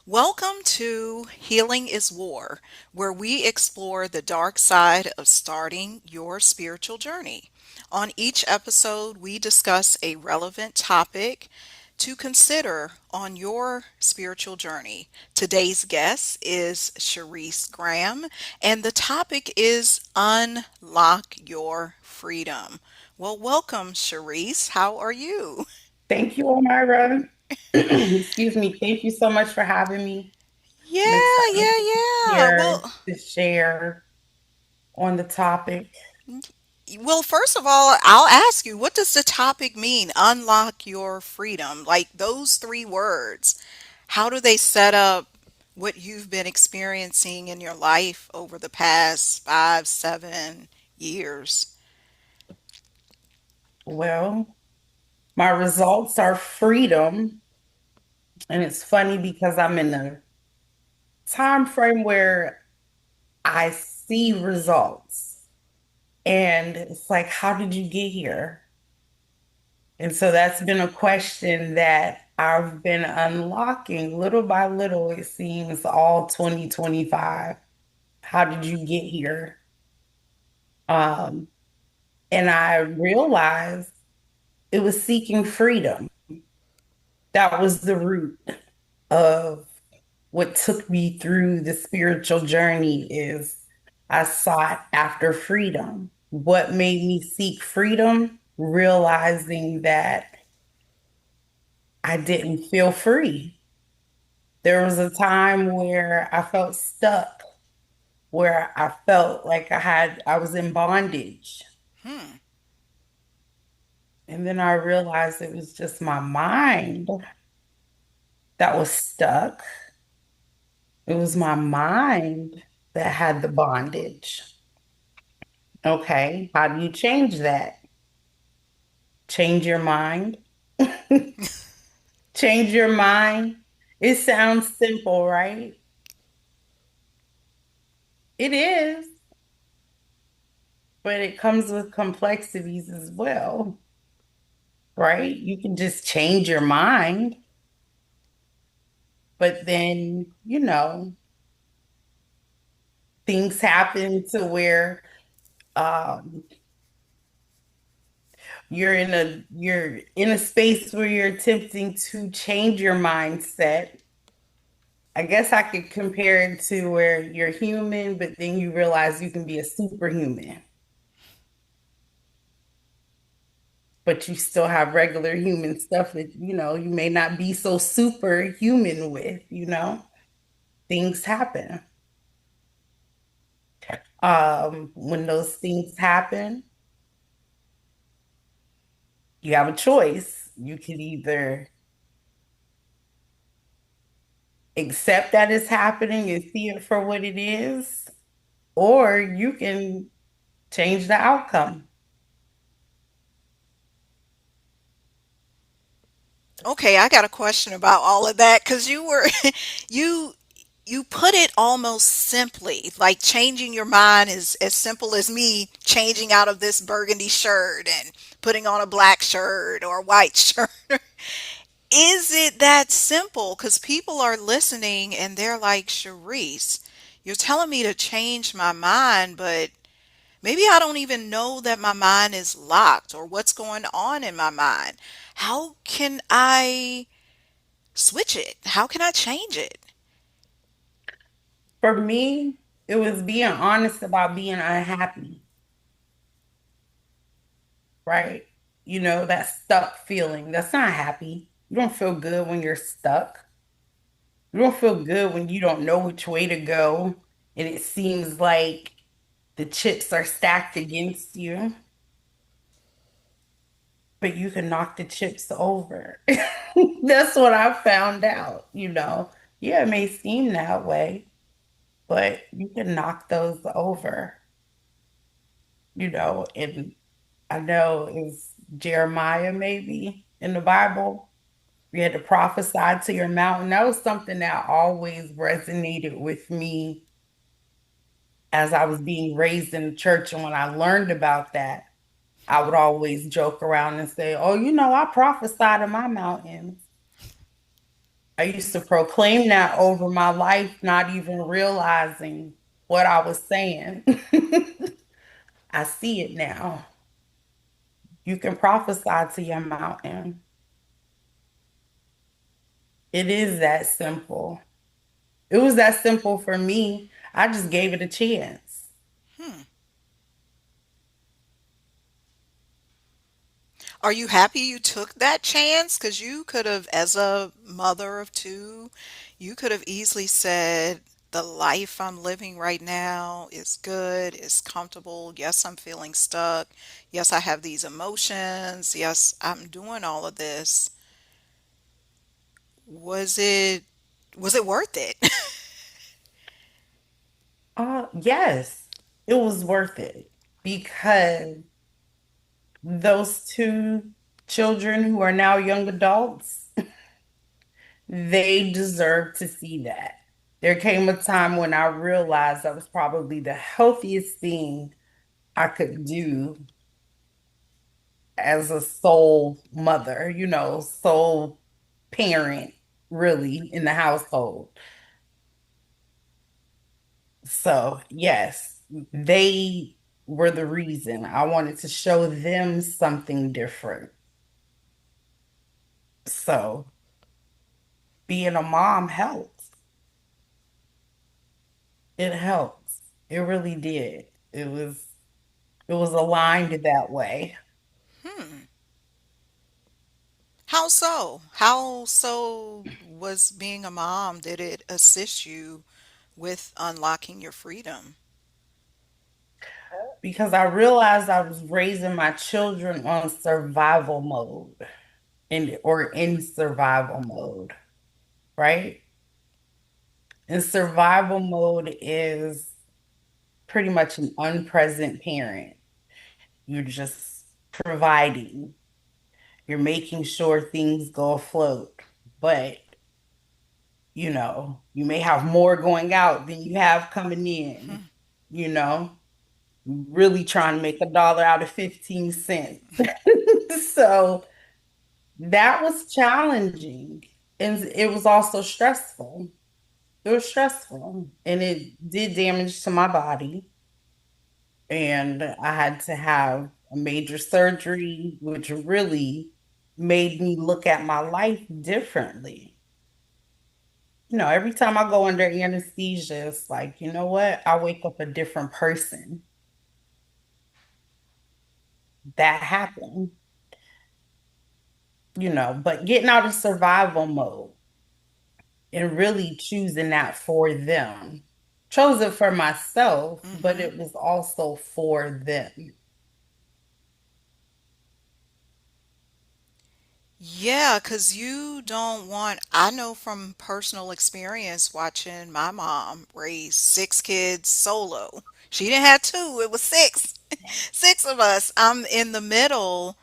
Welcome to Healing is War, where we explore the dark side of starting your spiritual journey. On each episode, we discuss a relevant topic to consider on your spiritual journey. Today's guest is Charise Graham, and the topic is Unlock Your Freedom. Well, welcome, Charise. How are you? Thank you, Omira. Excuse me. Thank you so much for having me. I'm Yeah, excited yeah, to be yeah. here to share on the topic. First of all, I'll ask you, what does the topic mean? Unlock your freedom. Like those three words, how do they set up what you've been experiencing in your life over the past 5, 7 years? Well, my results are freedom. And it's funny because I'm in a time frame where I see results. And it's like, how did you get here? And so that's been a question that I've been unlocking little by little, it seems, all 2025. How did you get here? Um, and I realized it was seeking freedom. That was the root of what took me through the spiritual journey is I sought after freedom. What made me seek freedom? Realizing that I didn't feel free. There was a time where I felt stuck, where I felt like I was in bondage. Hmm. And then I realized it was just my mind that was stuck. It was my mind that had the bondage. Okay, how do you change that? Change your mind. Change your mind. It sounds simple, right? It is, but it comes with complexities as well, right? You can just change your mind, but then, things happen to where um, you're in a space where you're attempting to change your mindset. I guess I could compare it to where you're human, but then you realize you can be a superhuman, but you still have regular human stuff that, you may not be so superhuman with. Things happen. When those things happen, you have a choice. You can either accept that it's happening and see it for what it is, or you can change the outcome. Okay, I got a question about all of that because you you put it almost simply, like changing your mind is as simple as me changing out of this burgundy shirt and putting on a black shirt or a white shirt. Is it that simple? Because people are listening and they're like, Charisse, you're telling me to change my mind, but maybe I don't even know that my mind is locked or what's going on in my mind. How can I switch it? How can I change it? For me, it was being honest about being unhappy, right? That stuck feeling. That's not happy. You don't feel good when you're stuck. You don't feel good when you don't know which way to go and it seems like the chips are stacked against you, but you can knock the chips over. That's what I found out. Yeah, it may seem that way, but you can knock those over. And I know it's Jeremiah maybe in the Bible. You had to prophesy to your mountain. That was something that always resonated with me as I was being raised in the church. And when I learned about that, I would always joke around and say, "Oh, I prophesy to my mountains." I used to proclaim that over my life, not even realizing what I was saying. I see it now. You can prophesy to your mountain. It is that simple. It was that simple for me. I just gave it a chance. Hmm. Are you happy you took that chance? Because you could have, as a mother of two, you could have easily said, the life I'm living right now is good, is comfortable. Yes, I'm feeling stuck. Yes, I have these emotions. Yes, I'm doing all of this. Was it was it worth it? Yes, it was worth it because those two children who are now young adults, they deserve to see that. There came a time when I realized that was probably the healthiest thing I could do as a sole mother, sole parent, really, in the household. So, yes, they were the reason. I wanted to show them something different. So, being a mom helped. It helped. It really did. It was aligned that way Hmm. How so? How so was being a mom, did it assist you with unlocking your freedom? because I realized I was raising my children on survival mode in survival mode, right? And survival mode is pretty much an unpresent parent. You're just providing. You're making sure things go afloat. But, you may have more going out than you have coming in, Hmm. you know, really trying to make a dollar out of 15 cents. So that was challenging. And it was also stressful. It was stressful and it did damage to my body. And I had to have a major surgery, which really made me look at my life differently. Every time I go under anesthesia, it's like, you know what? I wake up a different person. That happened, but getting out of survival mode and really choosing that for them. Chose it for myself, but Hmm. it was also for them. Yeah, because you don't want, I know from personal experience watching my mom raise six kids solo. She didn't have two, it was six. Six of us. I'm in the middle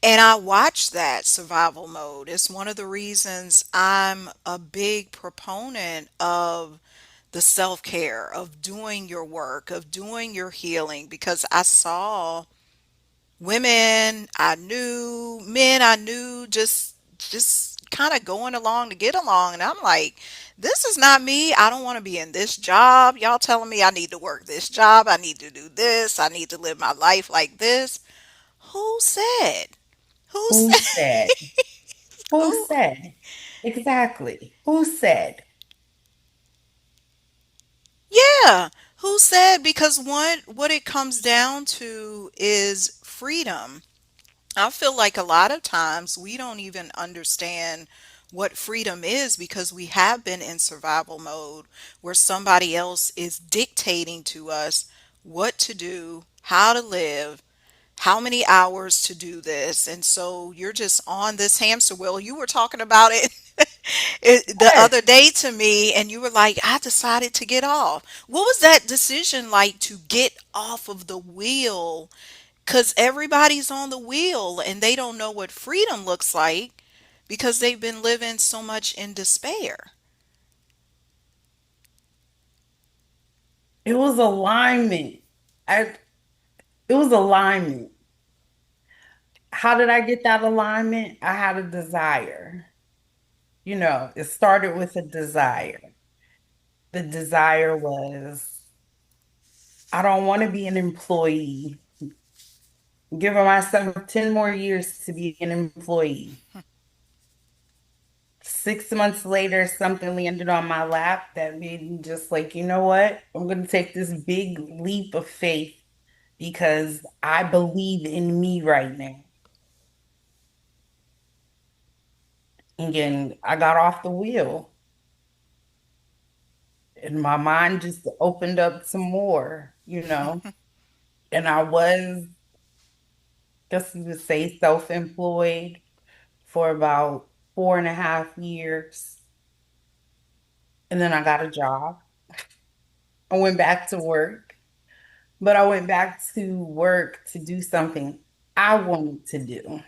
and I watch that survival mode. It's one of the reasons I'm a big proponent of the self-care, of doing your work, of doing your healing, because I saw women I knew, men I knew, just kind of going along to get along, and I'm like, this is not me. I don't want to be in this job. Y'all telling me I need to work this job, I need to do this, I need to live my life like this. Who said? Who Who said? said? Who Who? said? Exactly. Who said? Yeah, who said? Because what it comes down to is freedom. I feel like a lot of times we don't even understand what freedom is because we have been in survival mode where somebody else is dictating to us what to do, how to live, how many hours to do this. And so you're just on this hamster wheel. You were talking about it, the Yes. other day to me, and you were like, I decided to get off. What was that decision like to get off of the wheel? Because everybody's on the wheel and they don't know what freedom looks like because they've been living so much in despair. It was alignment. I, it was alignment. How did I get that alignment? I had a desire. It started with a desire. The desire was, I don't want to be an employee. Giving myself 10 more years to be an employee. 6 months later, something landed on my lap that made me just like, you know what? I'm going to take this big leap of faith because I believe in me right now. Again, I got off the wheel and my mind just opened up some more. And I was, guess you would say, self-employed for about 4.5 years. And then I got a job. I went back to work, but I went back to work to do something I wanted to do.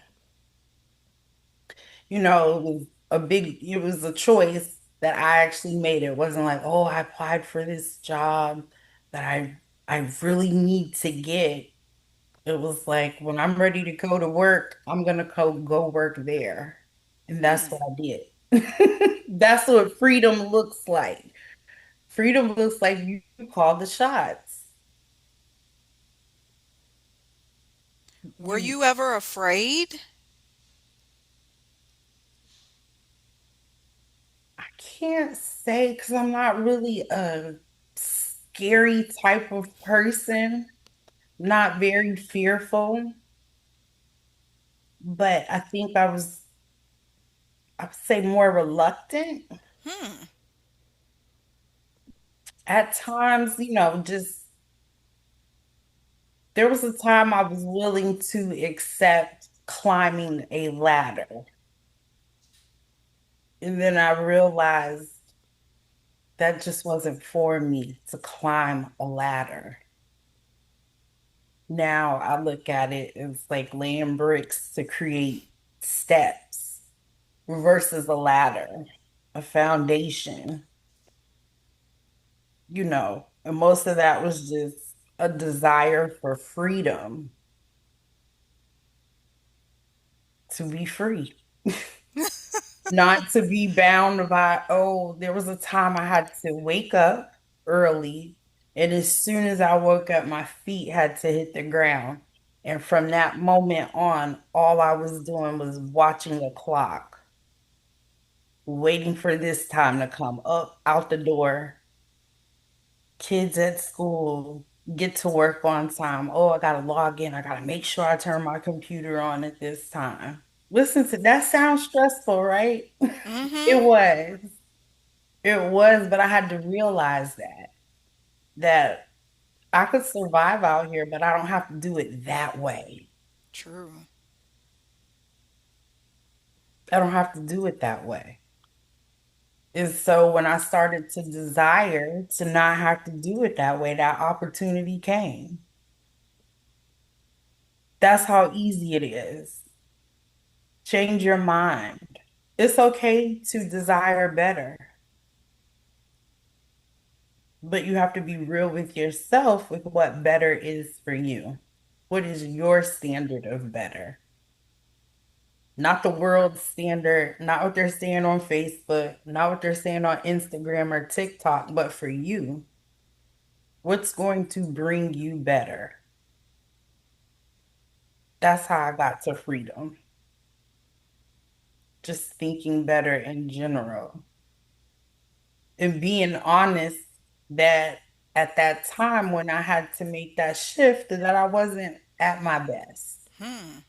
It was a choice that I actually made. It wasn't like, oh, I applied for this job that I really need to get. It was like when I'm ready to go to work, I'm gonna go work there. And that's what I did. That's what freedom looks like. Freedom looks like you call the shots. Were You you ever afraid? I can't say because I'm not really a scary type of person, not very fearful, but I think I would say more reluctant. Hmm. At times, just there was a time I was willing to accept climbing a ladder. And then I realized that just wasn't for me to climb a ladder. Now I look at it as like laying bricks to create steps versus a ladder, a foundation. And most of that was just a desire for freedom, to be free, not to be bound by, oh, there was a time I had to wake up early, and as soon as I woke up, my feet had to hit the ground. And from that moment on, all I was doing was watching the clock, waiting for this time to come up out the door. Kids at school, get to work on time. Oh, I gotta log in. I gotta make sure I turn my computer on at this time. Listen to that sounds stressful, right? Mm-hmm. It was. It was, but I had to realize that I could survive out here, but I don't have to do it that way. True. I don't have to do it that way. And so when I started to desire to not have to do it that way, that opportunity came. That's how easy it is. Change your mind. It's okay to desire better, but you have to be real with yourself with what better is for you. What is your standard of better? Not the world standard, not what they're saying on Facebook, not what they're saying on Instagram or TikTok, but for you, what's going to bring you better? That's how I got to freedom. Just thinking better in general and being honest that at that time when I had to make that shift, that I wasn't at my best Hmm.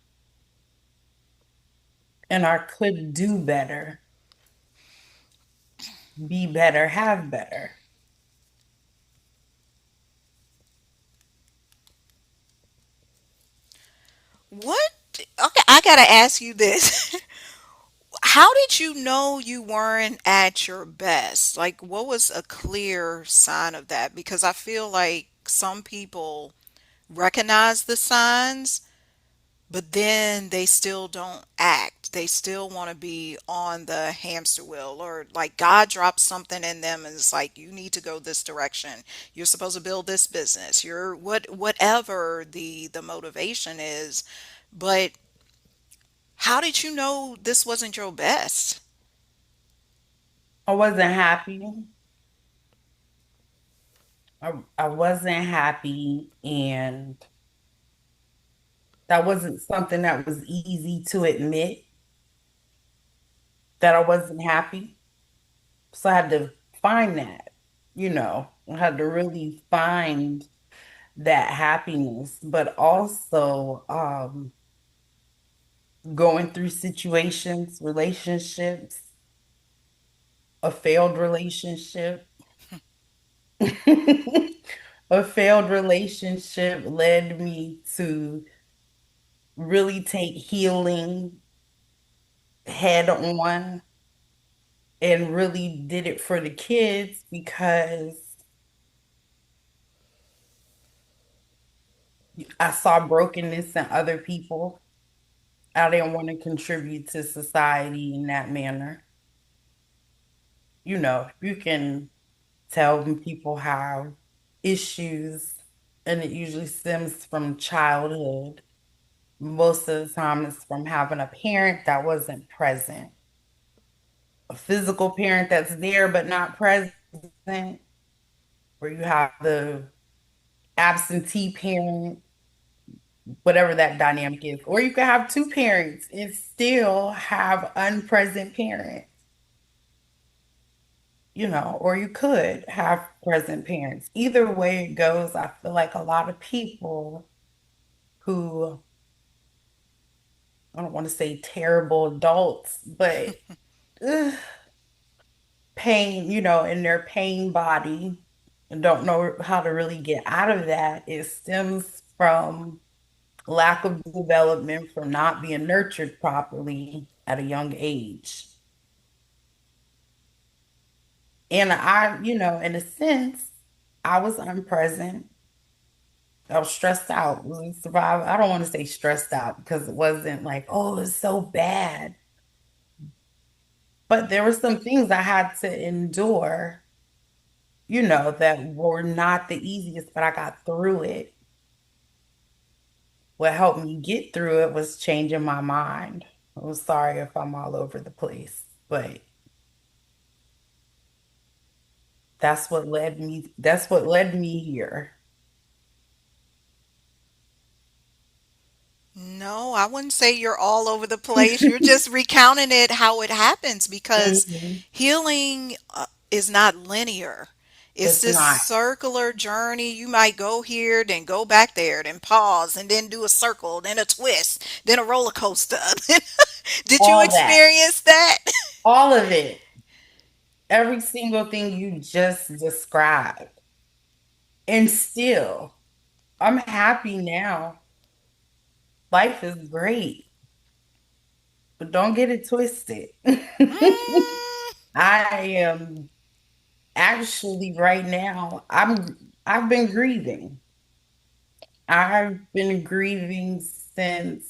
and I could do better, be better, have better. What? Okay, I gotta ask you this. How did you know you weren't at your best? Like, what was a clear sign of that? Because I feel like some people recognize the signs, but then they still don't act. They still want to be on the hamster wheel, or like God drops something in them and it's like, you need to go this direction. You're supposed to build this business. You're whatever the motivation is. But how did you know this wasn't your best? I wasn't happy. I wasn't happy, and that wasn't something that was easy to admit that I wasn't happy. So I had to find that, I had to really find that happiness, but also going through situations, relationships, a failed relationship. A failed relationship led me to really take healing head on and really did it for the kids because I saw brokenness in other people. I didn't want to contribute to society in that manner. You can tell when people have issues, and it usually stems from childhood. Most of the time, it's from having a parent that wasn't present, a physical parent that's there but not present, where you have the absentee parent, whatever that dynamic is. Or you could have two parents and still have unpresent parents, or you could have present parents. Either way it goes, I feel like a lot of people who, I don't want to say terrible adults, but ugh, pain, in their pain body and don't know how to really get out of that. It stems from lack of development, from not being nurtured properly at a young age. And in a sense, I was unpresent. I was stressed out. I don't want to say stressed out because it wasn't like, oh, it's so bad. But there were some things I had to endure, that were not the easiest, but I got through it. What helped me get through it was changing my mind. I'm sorry if I'm all over the place, but that's what led me here. No, I wouldn't say you're all over the place. You're just recounting it how it happens because Mhm. healing is not linear. It's It's this not circular journey. You might go here, then go back there, then pause, and then do a circle, then a twist, then a roller coaster. Did you all that, experience that? all of it, every single thing you just described. And still, I'm happy now. Life is great, but don't get it twisted. Mm, I am actually right now, I've been grieving. I've been grieving since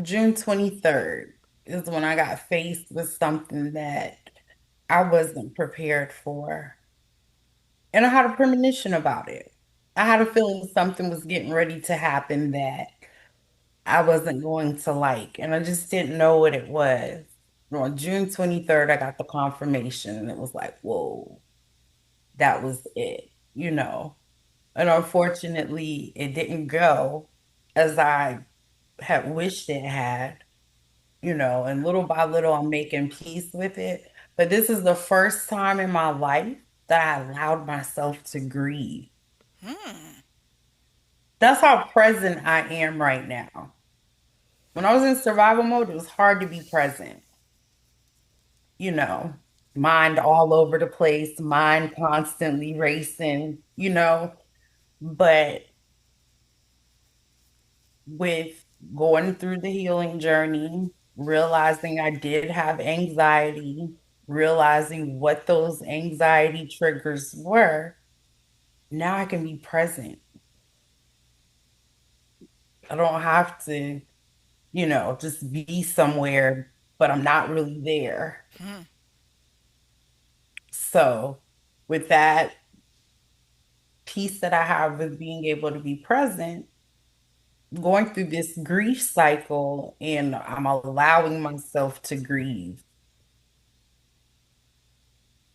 June 23rd is when I got faced with something that I wasn't prepared for. And I had a premonition about it. I had a feeling something was getting ready to happen that I wasn't going to like, and I just didn't know what it was. On June 23rd, I got the confirmation, and it was like, whoa, that was it. And unfortunately, it didn't go as I had wished it had, and little by little, I'm making peace with it. But this is the first time in my life that I allowed myself to grieve. hmm. That's how present I am right now. When I was in survival mode, it was hard to be present, you know, mind all over the place, mind constantly racing. But with going through the healing journey, realizing I did have anxiety, realizing what those anxiety triggers were, now I can be present. I don't have to, just be somewhere, but I'm not really there. Hmm. So, with that peace that I have with being able to be present, going through this grief cycle, and I'm allowing myself to grieve.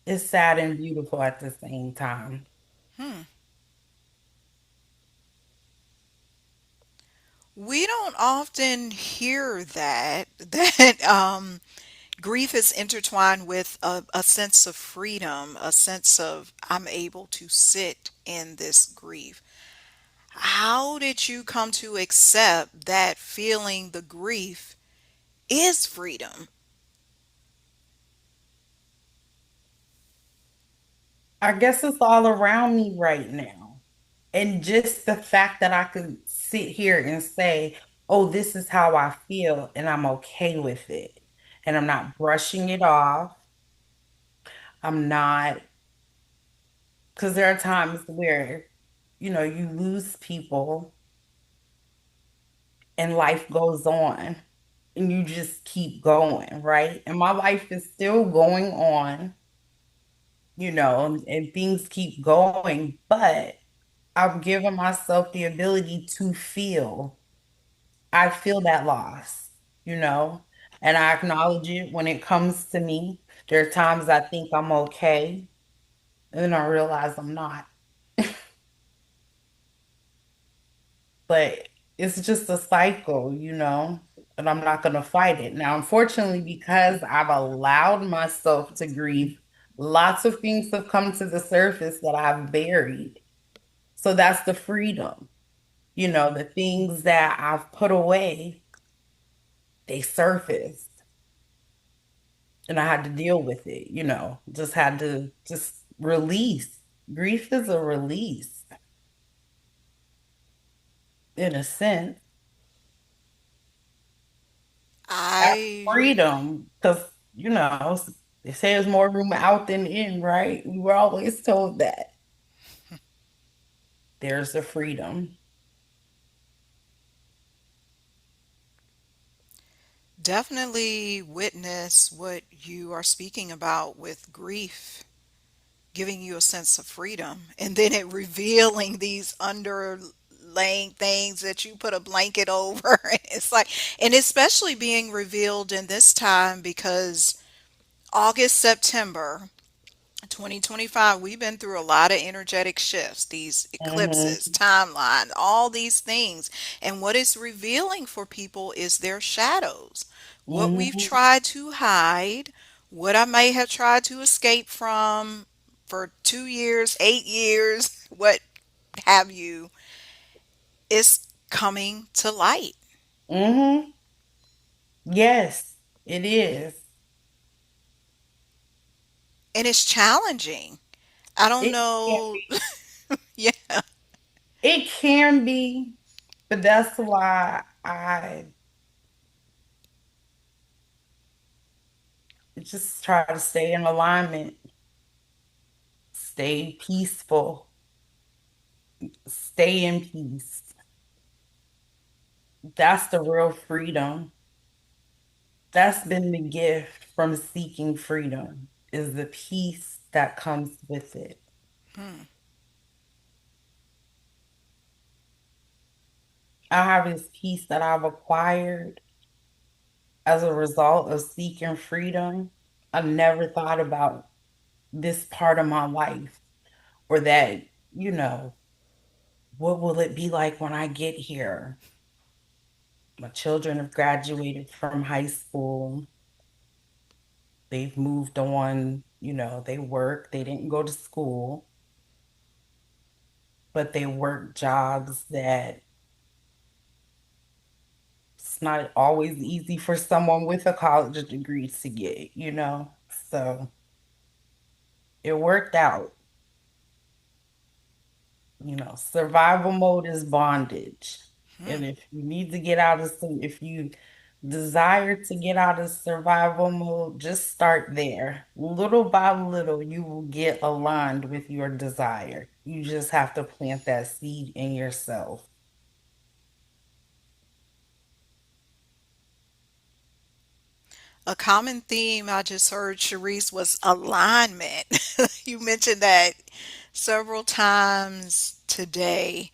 It's sad and beautiful at the same time. Hmm. We don't often hear that grief is intertwined with a sense of freedom, a sense of I'm able to sit in this grief. How did you come to accept that feeling the grief is freedom? I guess it's all around me right now. And just the fact that I could sit here and say, oh, this is how I feel, and I'm okay with it. And I'm not brushing it off. I'm not, because there are times where, you lose people and life goes on and you just keep going, right? And my life is still going on, and things keep going, but I've given myself the ability to feel. I feel that loss, you know, and I acknowledge it when it comes to me. There are times I think I'm okay, and then I realize I'm not. But it's just a cycle, and I'm not going to fight it. Now, unfortunately, because I've allowed myself to grieve, lots of things have come to the surface that I've buried. So that's the freedom. The things that I've put away, they surfaced and I had to deal with it, just had to just release. Grief is a release in a sense. That's I freedom because, they say there's more room out than in, right? We were always told that there's the freedom. definitely witness what you are speaking about with grief giving you a sense of freedom and then it revealing these underlying things that you put a blanket over. It's like, and especially being revealed in this time because August, September 2025, we've been through a lot of energetic shifts, these eclipses, Hmm. timeline, all these things. And what it's revealing for people is their shadows. What we've Hmm. tried to hide, what I may have tried to escape from for 2 years, 8 years, what have you, is coming to light. Hmm. Yes, it is. And it's challenging. I don't It can know. be. Yeah. It can be, but that's why I just try to stay in alignment, stay peaceful, stay in peace. That's the real freedom. That's been the gift from seeking freedom, is the peace that comes with it. Hmm. I have this peace that I've acquired as a result of seeking freedom. I never thought about this part of my life or that, you know, what will it be like when I get here? My children have graduated from high school. They've moved on, they work. They didn't go to school, but they work jobs that it's not always easy for someone with a college degree to get. So it worked out. Survival mode is bondage. Hmm. And if you need to get out of some, if you desire to get out of survival mode, just start there. Little by little, you will get aligned with your desire. You just have to plant that seed in yourself. A common theme I just heard, Charisse, was alignment. You mentioned that several times today.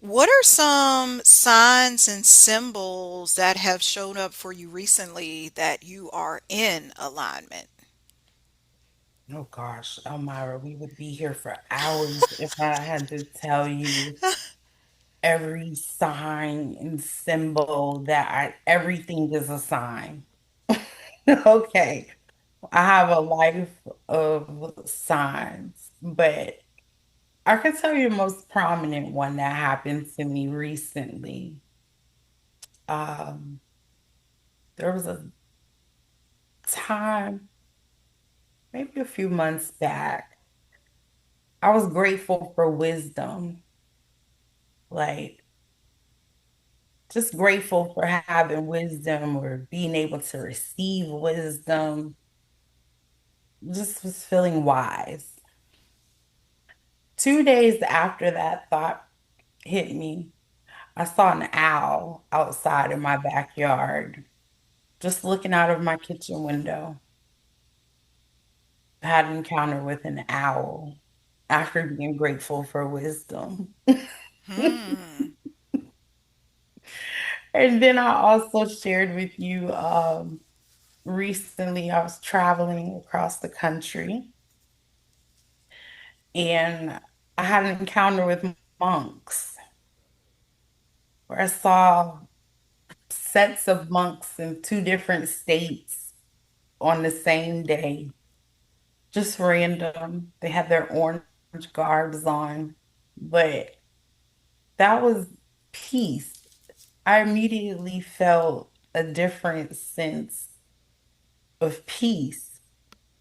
What are some signs and symbols that have showed up for you recently that you are in alignment? Oh gosh, Elmira, we would be here for hours if I had to tell you every sign and symbol everything is a sign. Okay. I have a life of signs, but I can tell you the most prominent one that happened to me recently. Um, there was a time, maybe a few months back, I was grateful for wisdom, like just grateful for having wisdom or being able to receive wisdom. Just was feeling wise. 2 days after that thought hit me, I saw an owl outside in my backyard, just looking out of my kitchen window. I had an encounter with an owl after being grateful for wisdom. Hmm. And then I also shared with you recently I was traveling across the country and I had an encounter with monks where I saw sets of monks in two different states on the same day. Just random. They had their orange garbs on, but that was peace. I immediately felt a different sense of peace.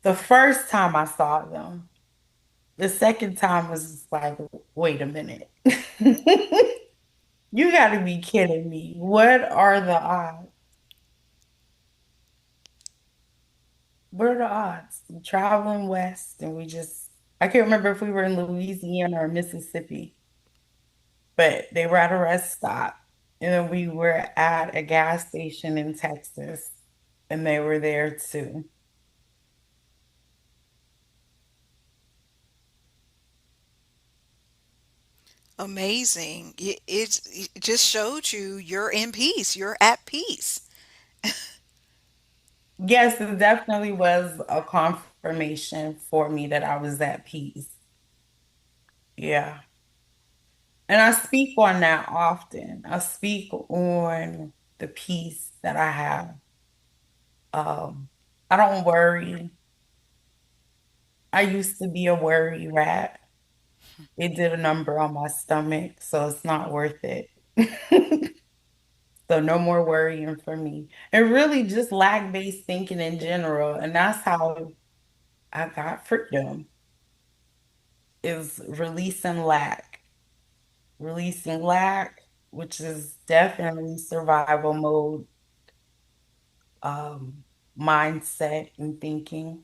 The first time I saw them, the second time was just like, wait a minute. You got to be kidding me. What are the odds? What are the odds? I'm traveling west and I can't remember if we were in Louisiana or Mississippi, but they were at a rest stop. And then we were at a gas station in Texas and they were there too. Amazing. It just showed you you're in peace. You're at peace. Yes, it definitely was a confirmation for me that I was at peace. Yeah. And I speak on that often. I speak on the peace that I have. Um, I don't worry. I used to be a worry rat. It did a number on my stomach, so it's not worth it. So no more worrying for me. And really just lack-based thinking in general. And that's how I got freedom is releasing lack, which is definitely survival mode, um, mindset and thinking.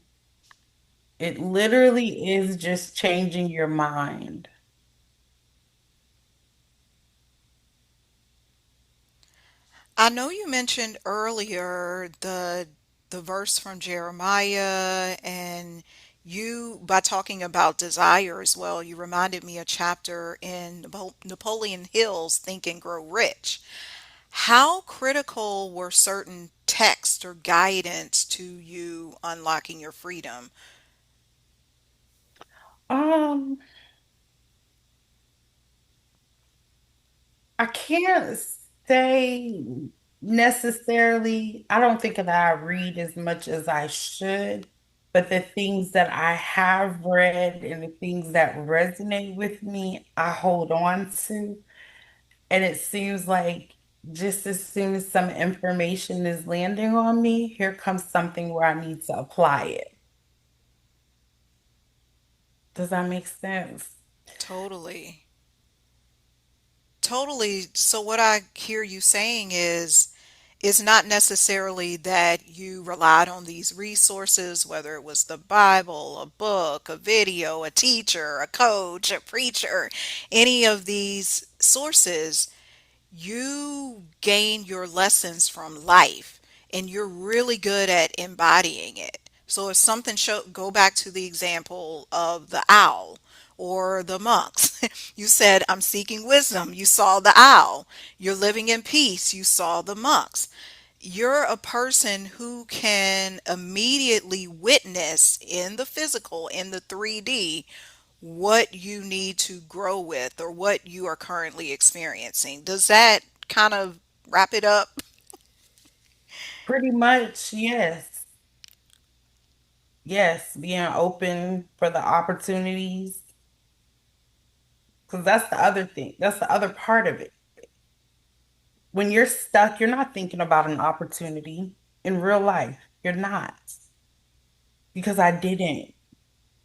It literally is just changing your mind. I know you mentioned earlier the verse from Jeremiah, and you by talking about desire as well, you reminded me a chapter in Napoleon Hill's Think and Grow Rich. How critical were certain texts or guidance to you unlocking your freedom? Um, I can't say necessarily, I don't think that I read as much as I should, but the things that I have read and the things that resonate with me, I hold on to. And it seems like just as soon as some information is landing on me, here comes something where I need to apply it. Does that make sense? Totally. Totally. So what I hear you saying is it's not necessarily that you relied on these resources, whether it was the Bible, a book, a video, a teacher, a coach, a preacher, any of these sources. You gain your lessons from life and you're really good at embodying it. So if something go back to the example of the owl or the monks. You said, I'm seeking wisdom. You saw the owl. You're living in peace. You saw the monks. you're a person who can immediately witness in the physical, in the 3D, what you need to grow with or what you are currently experiencing. Does that kind of wrap it up? Pretty much, yes. Yes, being open for the opportunities. Because that's the other thing. That's the other part of it. When you're stuck, you're not thinking about an opportunity in real life. You're not. Because I didn't,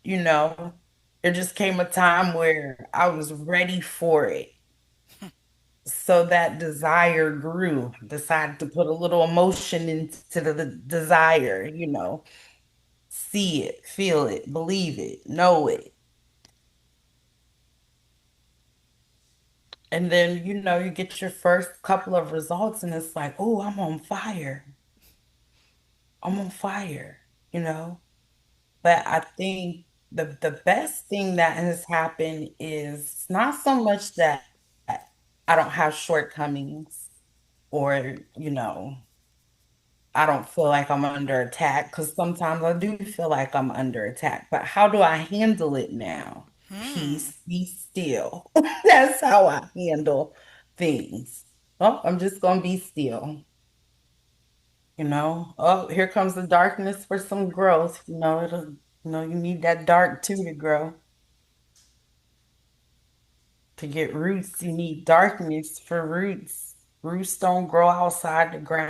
you know. There just came a time where I was ready for it. So that desire grew. Decided to put a little emotion into the desire, see it, feel it, believe it, know it. And then, you get your first couple of results and it's like, oh, I'm on fire. I'm on fire, you know? But I think the best thing that has happened is not so much that I don't have shortcomings or, I don't feel like I'm under attack because sometimes I do feel like I'm under attack. But how do I handle it now? Hmm. Peace, be still. That's how I handle things. Oh, I'm just gonna be still, Oh, here comes the darkness for some growth. You need that dark too to grow. To get roots, you need darkness for roots. Roots don't grow outside the ground.